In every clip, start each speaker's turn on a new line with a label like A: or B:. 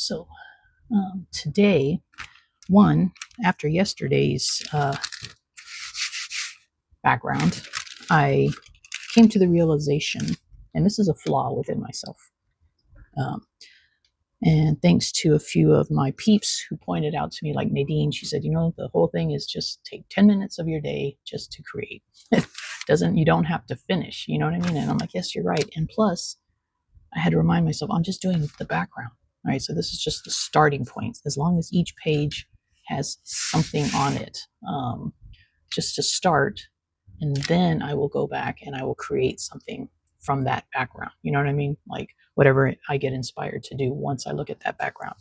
A: So today, after yesterday's background, I came to the realization, and this is a flaw within myself. And thanks to a few of my peeps who pointed out to me, like Nadine, she said, the whole thing is just take 10 minutes of your day just to create. You don't have to finish, you know what I mean? And I'm like, yes, you're right. And plus, I had to remind myself, I'm just doing the background, right? So this is just the starting point. As long as each page has something on it, just to start, and then I will go back and I will create something from that background. You know what I mean? Like whatever I get inspired to do once I look at that background,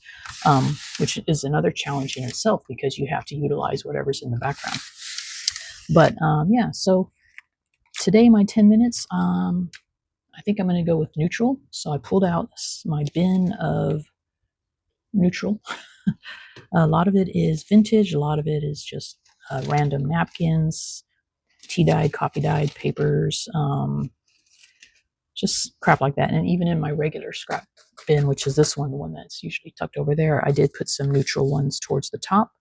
A: which is another challenge in itself because you have to utilize whatever's in the background. But yeah, so today my 10 minutes, I think I'm going to go with neutral. So I pulled out my bin of neutral. A lot of it is vintage. A lot of it is just random napkins, tea dyed, coffee dyed papers, just crap like that. And even in my regular scrap bin, which is this one, the one that's usually tucked over there, I did put some neutral ones towards the top.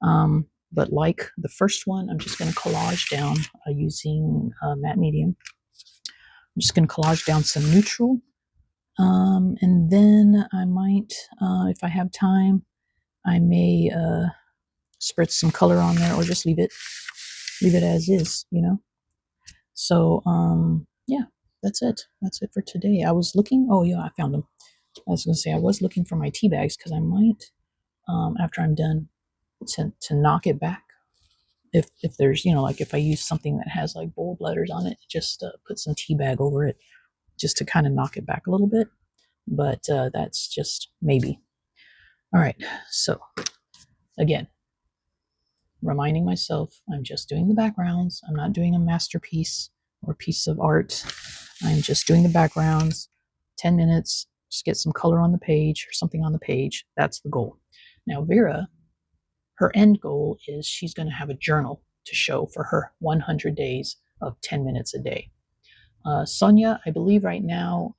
A: But like the first one, I'm just going to collage down using matte medium. I'm just going to collage down some neutral. And then I might, if I have time, I may spritz some color on there or just leave it as is, So, yeah, that's it. That's it for today. I was looking, oh yeah, I found them. I was going to say, I was looking for my tea bags because I might, after I'm done, to knock it back. If there's, like if I use something that has like bold letters on it, just put some tea bag over it just to kind of knock it back a little bit. But that's just maybe. All right, so again, reminding myself I'm just doing the backgrounds. I'm not doing a masterpiece or piece of art. I'm just doing the backgrounds. 10 minutes, just get some color on the page or something on the page. That's the goal. Now, Vera, her end goal is she's going to have a journal to show for her 100 days of 10 minutes a day. Sonia, I believe right now,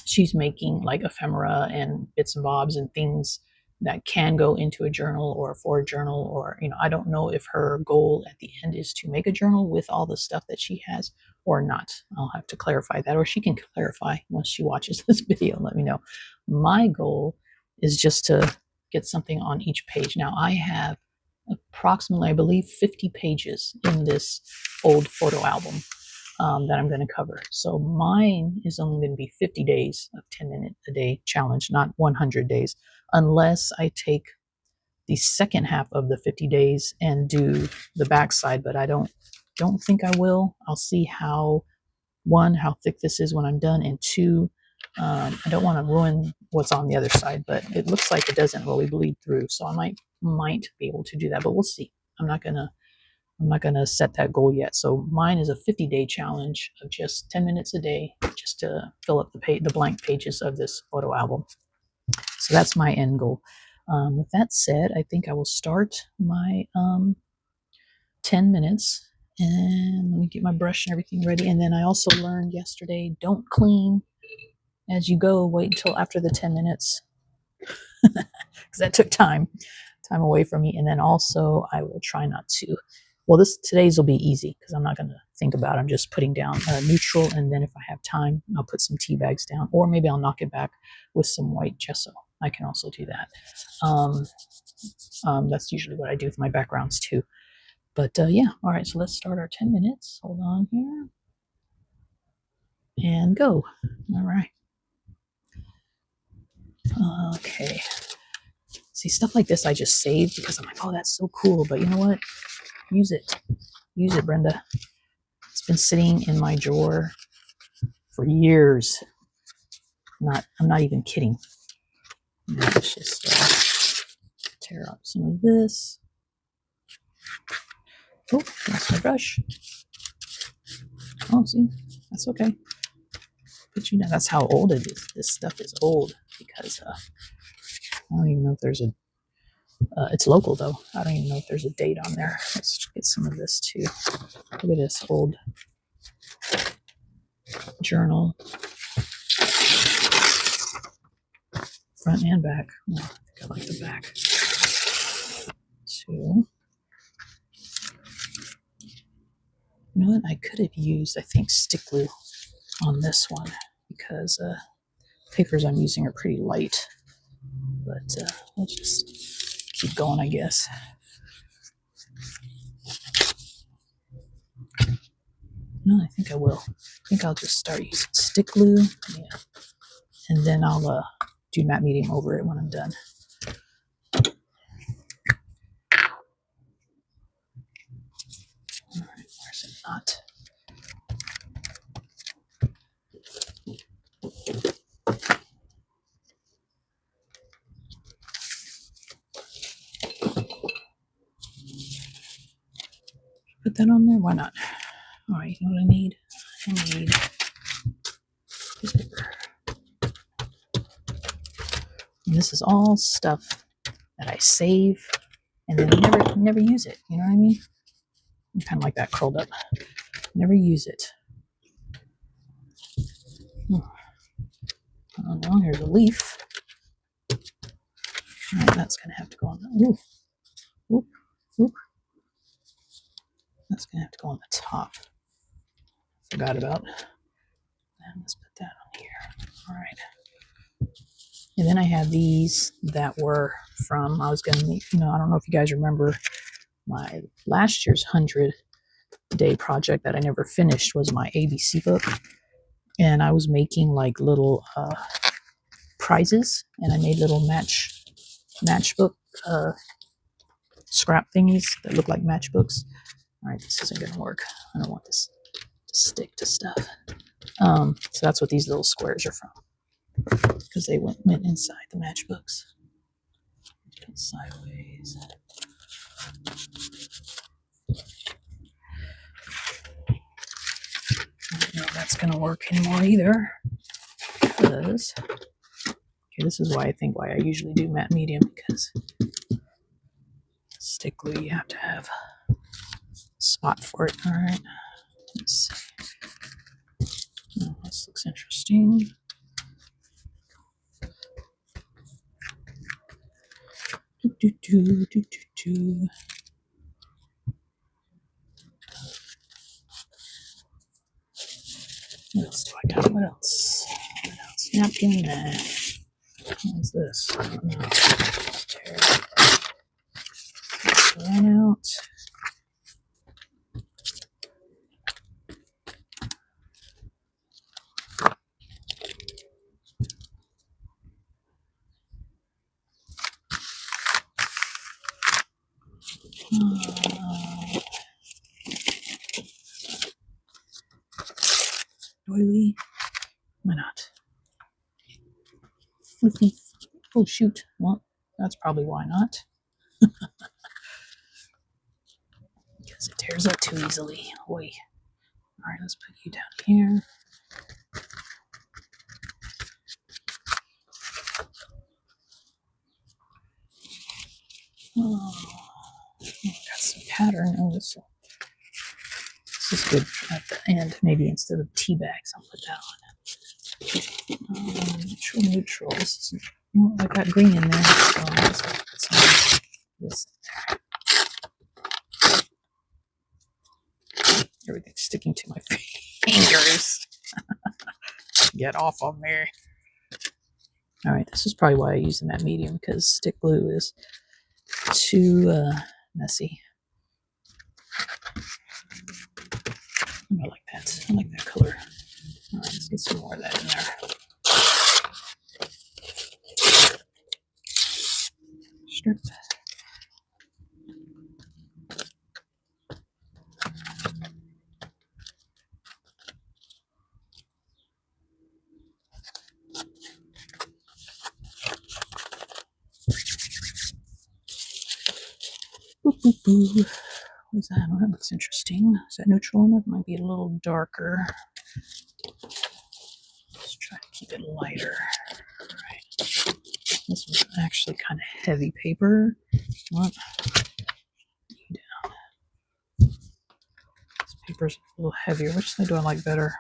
A: she's making like ephemera and bits and bobs and things that can go into a journal or for a journal, or I don't know if her goal at the end is to make a journal with all the stuff that she has or not. I'll have to clarify that, or she can clarify once she watches this video. Let me know. My goal is just to get something on each page. Now I have approximately, I believe, 50 pages in this old photo album that I'm going to cover. So mine is only going to be 50 days of 10 minute a day challenge, not 100 days, unless I take the second half of the 50 days and do the backside, but I don't think I will. I'll see how thick this is when I'm done, and two, I don't want to ruin what's on the other side, but it looks like it doesn't really bleed through, so I might be able to do that, but we'll see. I'm not gonna set that goal yet. So mine is a 50-day challenge of just 10 minutes a day, just to fill up the blank pages of this photo album. So that's my end goal. With that said, I think I will start my 10 minutes. And let me get my brush and everything ready. And then I also learned yesterday, don't clean as you go. Wait until after the 10 minutes. Because that took time away from me. And then also I will try not to. Well, today's will be easy because I'm not going to think about it. I'm just putting down neutral, and then if I have time, I'll put some tea bags down, or maybe I'll knock it back with some white gesso. I can also do that. That's usually what I do with my backgrounds too. But yeah, all right, so let's start our 10 minutes. Hold on here. And go. All right. Okay. See, stuff like this I just saved because I'm like, oh, that's so cool. But you know what? Use it. Use it, Brenda. It's been sitting in my drawer for years. I'm not even kidding. Let's just tear up some of this. Oh, that's my brush. Oh, see, that's okay. But that's how old it is. This stuff is old because I don't even know if there's a. It's local though. I don't even know if there's a date on there. Let's get some of this too. Look at this old journal. front and back. Oh, I think I like the back. 2. You know what? I could have used, I think, stick glue on this one because papers I'm using are pretty light. But we'll just keep going, I guess. No, I think I will. I think I'll just start using stick glue. Yeah. And then I'll do matte medium over it when I'm done. All right, where's it not? Put that on there? Why not? All right, you know what I need? I need this paper. And this is all stuff that I save and then never use it. You know what I mean? I'm kind of like that curled up. Never use it. I don't know. Here's a leaf. All right, that's going to have to go on the... Ooh. Oop. Oop. That's going to have to go on the top. Forgot about. And let's put that on here. All right. And then I have these that were from, I was going to make, I don't know if you guys remember my last year's 100-day project that I never finished was my ABC book. And I was making like little prizes, and I made little matchbook scrap thingies that look like matchbooks. All right, this isn't going to work. I don't want this to stick to stuff. So that's what these little squares are from, because they went inside the matchbooks. Sideways. I don't know if that's going to work anymore either, because this is why I usually do matte medium, because stick glue, you have to have a spot for it. All right, let's see. Oh, this looks interesting. What else do I got? What else? Napkin. What is this? I don't know. Let's tear that out. Doily. Why not? Fluffy. Oh, shoot. Well, that's probably why not. Because it tears up too easily. Oi. All right, let's put you down here. Oh, got some pattern. Oh, this is good at the end. Maybe instead of tea bags, I'll put that on. Neutral. This is, well, I got green in there, so I'll just put some of this in there. Everything's sticking to my fingers. Get off of me. All right, this is probably why I use the matte medium, because stick glue is too messy. I like that. I like that color. All right, let's get some more of that in there. Strip. Boop, boop, boop. What is that? Oh, that looks interesting. Is that neutral enough? It might be a little darker. Let's try to keep it lighter. All right. This was actually kind of heavy paper. What? You down. This paper's a little heavier. Which side do I like better?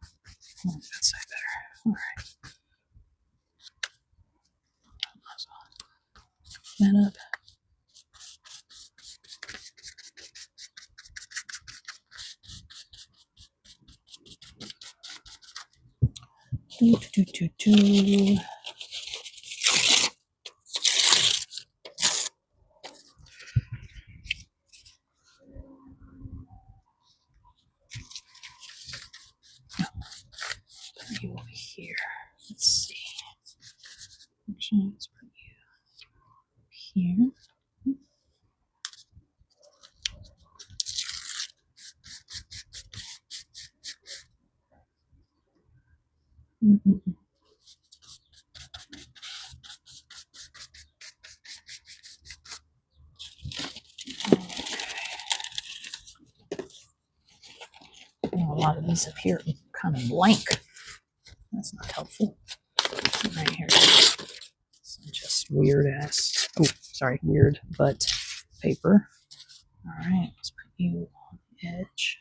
A: I like that side better. All right. that up. Do. Put you over here. Let's see. Actually, let's put you here. Mm-hmm. A lot of these up here are kind of blank. That's not helpful. Right here. Some just weird ass. Oh, sorry, weird butt paper. All right, let's put you on the edge.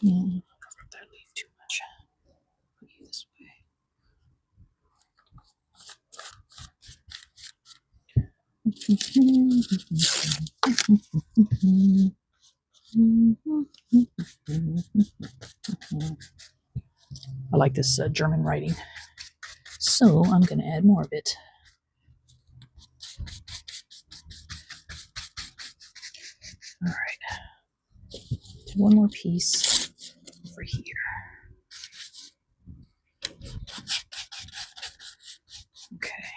A: That leave too much. Put you this way. I like this German writing, so I'm going to add more of it. All right, do one more piece over here. Okay,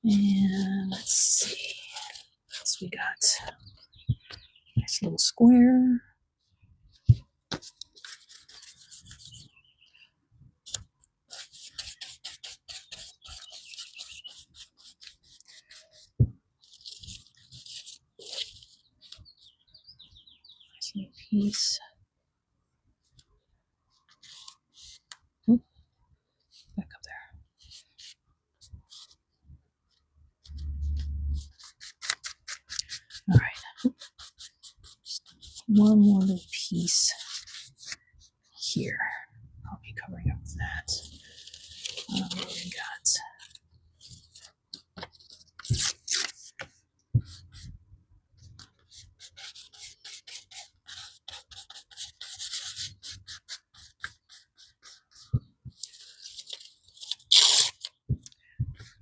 A: and let's see what else we got. Nice little square. Nice little piece. Oop, back up there. All right. Just one more little piece here. I'll be covering up that. What we got?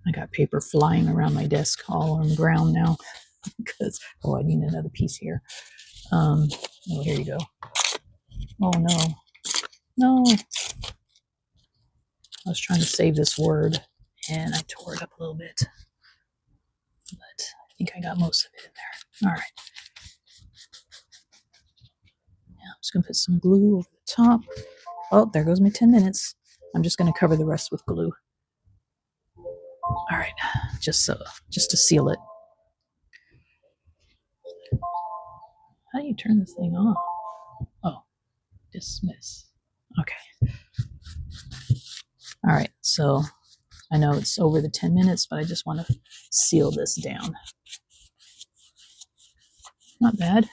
A: I got paper flying around my desk all on the ground now because, oh, I need another piece here. Oh, here you go. Oh, no. No. I was trying to save this word and I tore it up a little bit. But I think I got most of it in there. All right. Now I'm just going to put some glue over the top. Oh, there goes my 10 minutes. I'm just going to cover the rest with glue. All right, just to seal it. How do you turn this thing off? Oh, dismiss. Okay. All right, so I know it's over the 10 minutes, but I just want to seal this down. Not bad.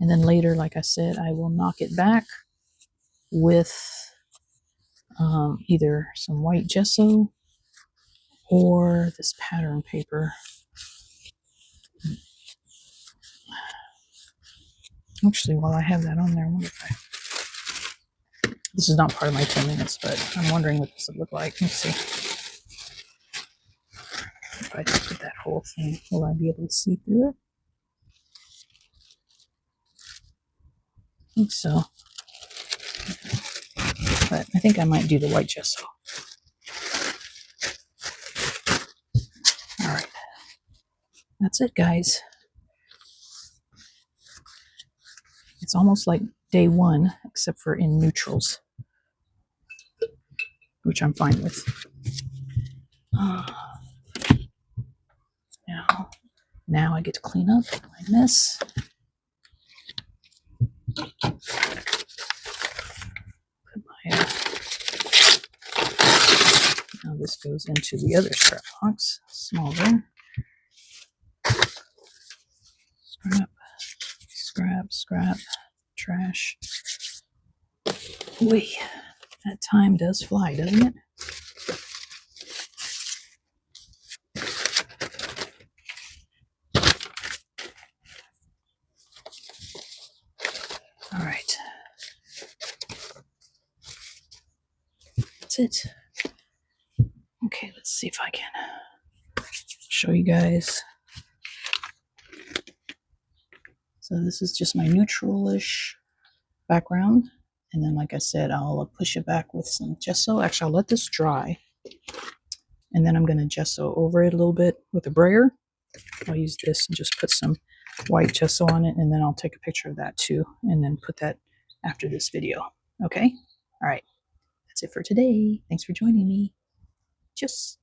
A: And then later, like I said, I will knock it back with either some white gesso or this pattern paper. Actually, while I have that on there, I wonder if this is not part of my 10 minutes, but I'm wondering what this would look like. Let's see. If I just put that whole thing, will I be able to see through it? I think so. But I think I might do the white gesso. All right. That's it, guys. It's almost like day one, except for in neutrals, which I'm fine with. Now I get to clean up my mess. Put my, now this goes into the other scrap box, smaller. Scrap, scrap, scrap, trash. Boy, that time does fly, doesn't it? All right. That's it. Okay, let's see if I can show you guys. So this is just my neutral-ish background. And then, like I said, I'll push it back with some gesso. Actually, I'll let this dry. And then I'm going to gesso over it a little bit with a brayer. I'll use this and just put some white gesso on it. And then I'll take a picture of that too. And then put that after this video. Okay? All right. That's it for today. Thanks for joining me. Tschüss.